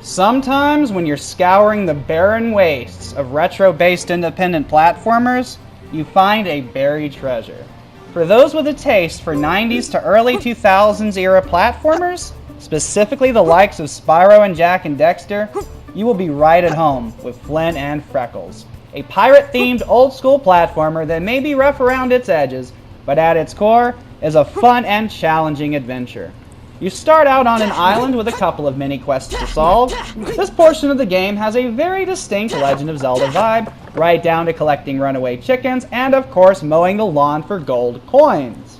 Sometimes when you're scouring the barren wastes of retro-based independent platformers, you find a buried treasure. For those with a taste for 90s to early 2000s era platformers, specifically the likes of Spyro and Jak and Dexter, you will be right at home with Flynn and Freckles, a pirate-themed old-school platformer that may be rough around its edges, but at its core is a fun and challenging adventure. You start out on an island with a couple of mini-quests to solve. This portion of the game has a very distinct Legend of Zelda vibe, right down to collecting runaway chickens and, of course, mowing the lawn for gold coins.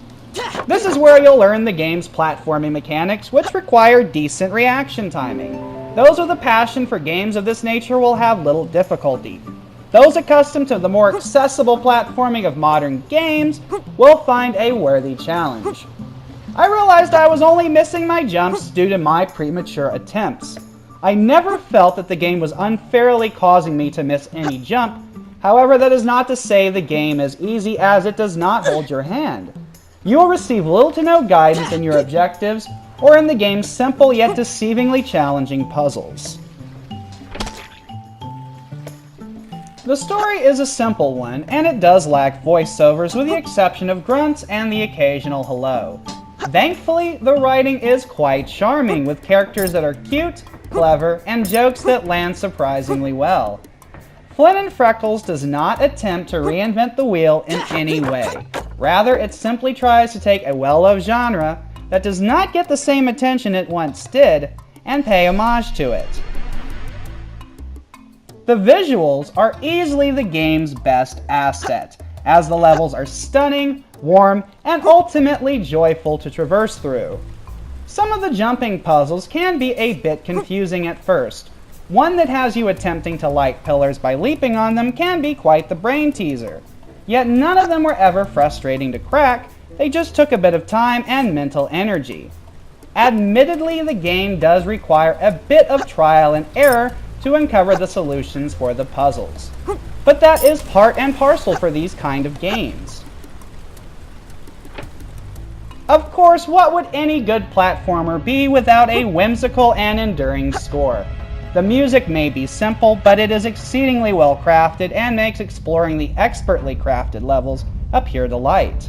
This is where you'll learn the game's platforming mechanics, which require decent reaction timing. Those with a passion for games of this nature will have little difficulty. Those accustomed to the more accessible platforming of modern games will find a worthy challenge. I realized I was only missing my jumps due to my premature attempts. I never felt that the game was unfairly causing me to miss any jump. However, that is not to say the game is easy, as it does not hold your hand. You will receive little to no guidance in your objectives or in the game's simple yet deceivingly challenging puzzles. The story is a simple one, and it does lack voiceovers with the exception of grunts and the occasional hello. Thankfully, the writing is quite charming, with characters that are cute, clever, and jokes that land surprisingly well. Flynn Freckles does not attempt to reinvent the wheel in any way. Rather, it simply tries to take a well-loved genre that does not get the same attention it once did and pay homage to it. The visuals are easily the game's best asset, as the levels are stunning, warm, and ultimately joyful to traverse through. Some of the jumping puzzles can be a bit confusing at first. One that has you attempting to light pillars by leaping on them can be quite the brain teaser. Yet none of them were ever frustrating to crack, they just took a bit of time and mental energy. Admittedly, the game does require a bit of trial and error to uncover the solutions for the puzzles. But that is part and parcel for these kind of games. Of course, what would any good platformer be without a whimsical and enduring score? The music may be simple, but it is exceedingly well crafted and makes exploring the expertly crafted levels a pure delight.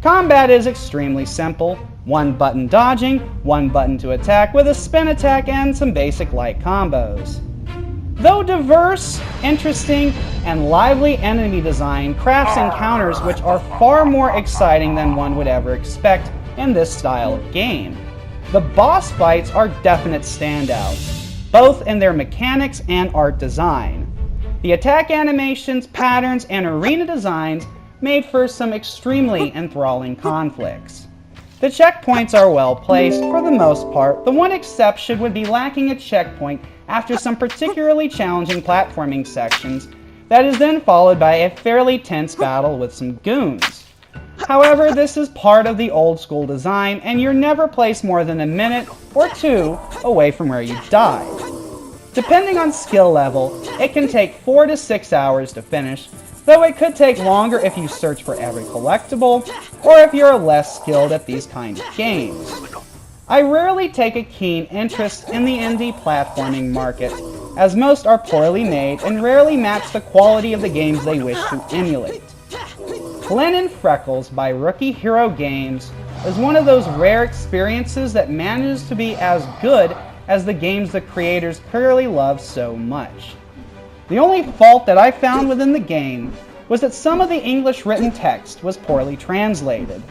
Combat is extremely simple. One button dodging, one button to attack with a spin attack and some basic light combos. Though diverse, interesting, and lively enemy design crafts encounters which are far more exciting than one would ever expect in this style of game. The boss fights are definite standouts, both in their mechanics and art design. The attack animations, patterns, and arena designs made for some extremely enthralling conflicts. The checkpoints are well placed for the most part. The one exception would be lacking a checkpoint after some particularly challenging platforming sections that is then followed by a fairly tense battle with some goons. However, this is part of the old school design, and you're never placed more than a minute or two away from where you died. Depending on skill level, it can take 4 to 6 hours to finish, though it could take longer if you search for every collectible, or if you're less skilled at these kind of games. I rarely take a keen interest in the indie platforming market, as most are poorly made and rarely match the quality of the games they wish to emulate. Flynn Freckles by Rookie Hero Games is one of those rare experiences that manages to be as good as the games the creators clearly love so much. The only fault that I found within the game was that some of the English written text was poorly translated.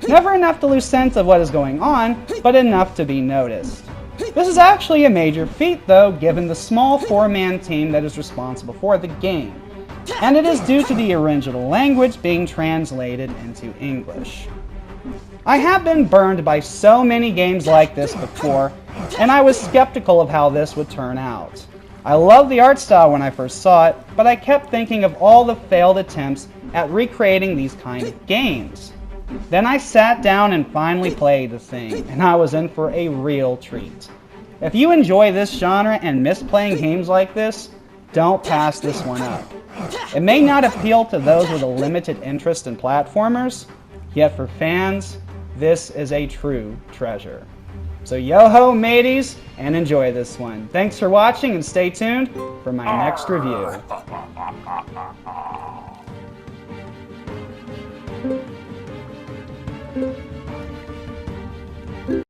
Never enough to lose sense of what is going on, but enough to be noticed. This is actually a major feat though, given the small 4-man team that is responsible for the game, and it is due to the original language being translated into English. I have been burned by so many games like this before, and I was skeptical of how this would turn out. I loved the art style when I first saw it, but I kept thinking of all the failed attempts at recreating these kind of games. Then I sat down and finally played the thing, and I was in for a real treat. If you enjoy this genre and miss playing games like this, don't pass this one up. It may not appeal to those with a limited interest in platformers, yet for fans, this is a true treasure. So yo-ho mateys, and enjoy this one. Thanks for watching and stay tuned for my next review.